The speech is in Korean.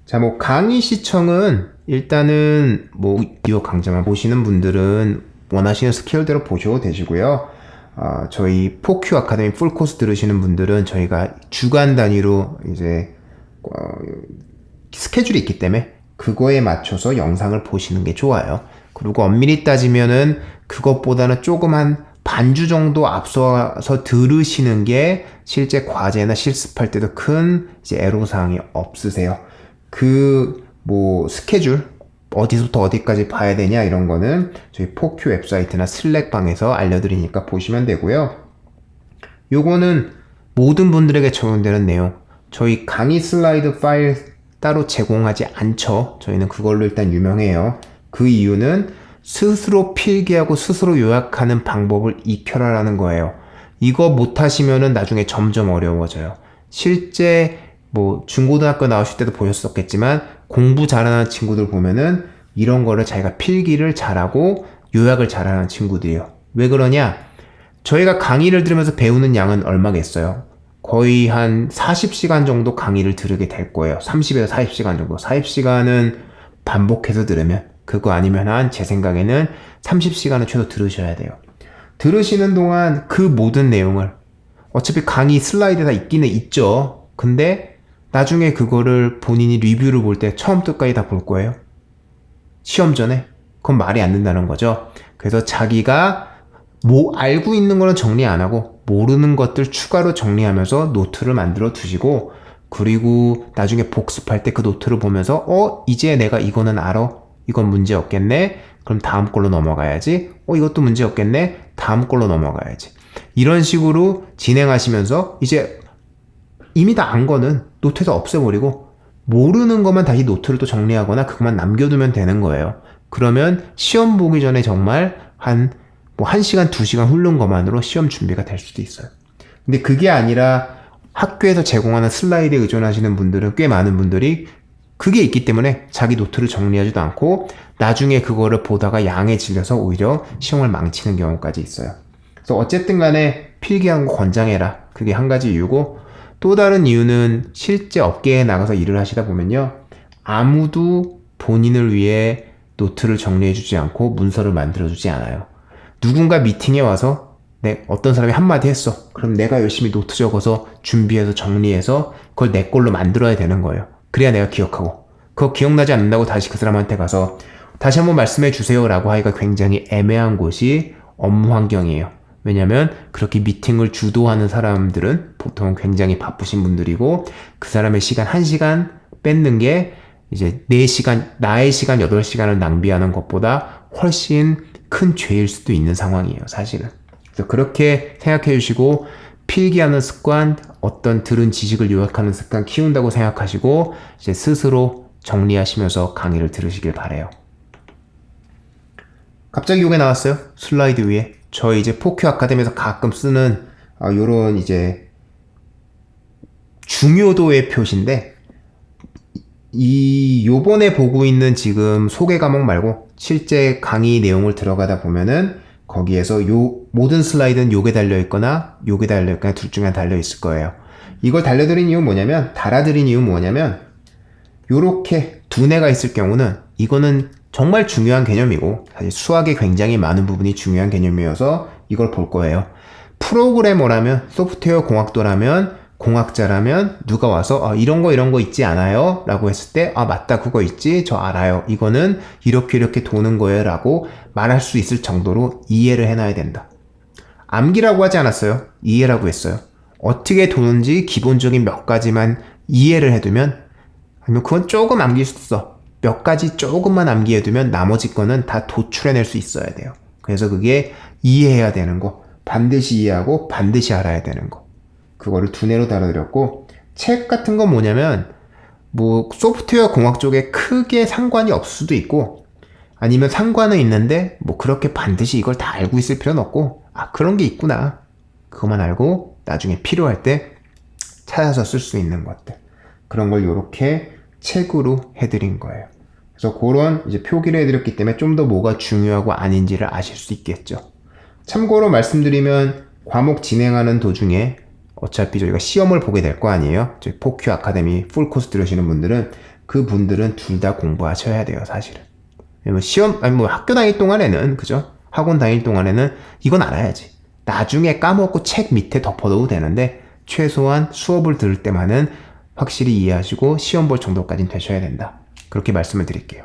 자, 뭐 강의 시청은 일단은 뭐 비디오 강좌만 보시는 분들은 원하시는 스케일대로 보셔도 되시고요. 저희 포큐 아카데미 풀코스 들으시는 분들은 저희가 주간 단위로 이제 스케줄이 있기 때문에 그거에 맞춰서 영상을 보시는 게 좋아요. 그리고 엄밀히 따지면은 그것보다는 조금 한 반주 정도 앞서서 들으시는 게 실제 과제나 실습할 때도 큰 이제 애로사항이 없으세요. 뭐 스케줄 어디서부터 어디까지 봐야 되냐 이런 거는 저희 포큐 웹사이트나 슬랙방에서 알려드리니까 보시면 되고요. 요거는 모든 분들에게 적용되는 내용. 저희 강의 슬라이드 파일 따로 제공하지 않죠. 저희는 그걸로 일단 유명해요. 그 이유는 스스로 필기하고 스스로 요약하는 방법을 익혀라라는 거예요. 이거 못하시면은 나중에 점점 어려워져요. 실제 뭐 중고등학교 나오실 때도 보셨었겠지만 공부 잘하는 친구들 보면은 이런 거를 자기가 필기를 잘하고 요약을 잘하는 친구들이에요. 왜 그러냐? 저희가 강의를 들으면서 배우는 양은 얼마겠어요? 거의 한 40시간 정도 강의를 들으게 될 거예요. 30에서 40시간 정도. 40시간은 반복해서 들으면, 그거 아니면 제 생각에는 30시간은 최소 들으셔야 돼요. 들으시는 동안 그 모든 내용을, 어차피 강의 슬라이드 다 있기는 있죠. 근데 나중에 그거를 본인이 리뷰를 볼 때 처음부터까지 다 볼 거예요. 시험 전에? 그건 말이 안 된다는 거죠. 그래서 자기가 알고 있는 거는 정리 안 하고 모르는 것들 추가로 정리하면서 노트를 만들어 두시고, 그리고 나중에 복습할 때 그 노트를 보면서 이제 내가 이거는 알아. 이건 문제 없겠네. 그럼 다음 걸로 넘어가야지. 이것도 문제 없겠네. 다음 걸로 넘어가야지. 이런 식으로 진행하시면서 이제 이미 다 안 거는 노트에서 없애버리고 모르는 것만 다시 노트를 또 정리하거나 그것만 남겨두면 되는 거예요. 그러면 시험 보기 전에 정말 한 1시간, 2시간 훑는 것만으로 시험 준비가 될 수도 있어요. 근데 그게 아니라 학교에서 제공하는 슬라이드에 의존하시는 분들은 꽤 많은 분들이 그게 있기 때문에 자기 노트를 정리하지도 않고 나중에 그거를 보다가 양에 질려서 오히려 시험을 망치는 경우까지 있어요. 그래서 어쨌든 간에 필기하는 거 권장해라. 그게 한 가지 이유고, 또 다른 이유는 실제 업계에 나가서 일을 하시다 보면요, 아무도 본인을 위해 노트를 정리해주지 않고 문서를 만들어주지 않아요. 누군가 미팅에 와서 어떤 사람이 한마디 했어. 그럼 내가 열심히 노트 적어서 준비해서 정리해서 그걸 내 걸로 만들어야 되는 거예요. 그래야 내가 기억하고, 그거 기억나지 않는다고 다시 그 사람한테 가서 다시 한번 말씀해 주세요 라고 하기가 굉장히 애매한 곳이 업무 환경이에요. 왜냐면 그렇게 미팅을 주도하는 사람들은 보통 굉장히 바쁘신 분들이고, 그 사람의 시간 1시간 뺏는 게 이제 나의 시간 8시간을 낭비하는 것보다 훨씬 큰 죄일 수도 있는 상황이에요, 사실은. 그래서 그렇게 생각해 주시고, 필기하는 습관, 어떤 들은 지식을 요약하는 습관 키운다고 생각하시고 이제 스스로 정리하시면서 강의를 들으시길 바래요. 갑자기 요게 나왔어요. 슬라이드 위에. 저희 이제 포큐 아카데미에서 가끔 쓰는 요런 이제 중요도의 표시인데, 요번에 보고 있는 지금 소개 과목 말고 실제 강의 내용을 들어가다 보면은 거기에서 요 모든 슬라이드는 요게 달려있거나 요게 달려있거나 둘 중에 하나 달려있을 거예요. 이걸 달려드린 이유는 뭐냐면 요렇게 두뇌가 있을 경우는 이거는 정말 중요한 개념이고, 사실 수학에 굉장히 많은 부분이 중요한 개념이어서 이걸 볼 거예요. 프로그래머라면, 소프트웨어 공학도라면, 공학자라면 누가 와서 이런 거 있지 않아요? 라고 했을 때 맞다, 그거 있지, 저 알아요, 이거는 이렇게 도는 거예요 라고 말할 수 있을 정도로 이해를 해놔야 된다. 암기라고 하지 않았어요. 이해라고 했어요. 어떻게 도는지 기본적인 몇 가지만 이해를 해두면, 아니면 그건 조금 암기일 수 있어, 몇 가지 조금만 암기해두면 나머지 거는 다 도출해낼 수 있어야 돼요. 그래서 그게 이해해야 되는 거, 반드시 이해하고 반드시 알아야 되는 거, 그거를 두뇌로 다뤄드렸고, 책 같은 건 뭐냐면 소프트웨어 공학 쪽에 크게 상관이 없을 수도 있고, 아니면 상관은 있는데 그렇게 반드시 이걸 다 알고 있을 필요는 없고, 그런 게 있구나, 그것만 알고 나중에 필요할 때 찾아서 쓸 수 있는 것들, 그런 걸 이렇게 책으로 해드린 거예요. 그래서 그런 이제 표기를 해드렸기 때문에 좀 더 뭐가 중요하고 아닌지를 아실 수 있겠죠. 참고로 말씀드리면 과목 진행하는 도중에 어차피 저희가 시험을 보게 될 거 아니에요. 저희 포큐 아카데미 풀 코스 들으시는 분들은 그 분들은 둘 다 공부하셔야 돼요, 사실은. 시험, 아니 뭐 학교 다닐 동안에는, 그죠? 학원 다닐 동안에는 이건 알아야지. 나중에 까먹고 책 밑에 덮어둬도 되는데, 최소한 수업을 들을 때만은 확실히 이해하시고 시험 볼 정도까지는 되셔야 된다. 그렇게 말씀을 드릴게요.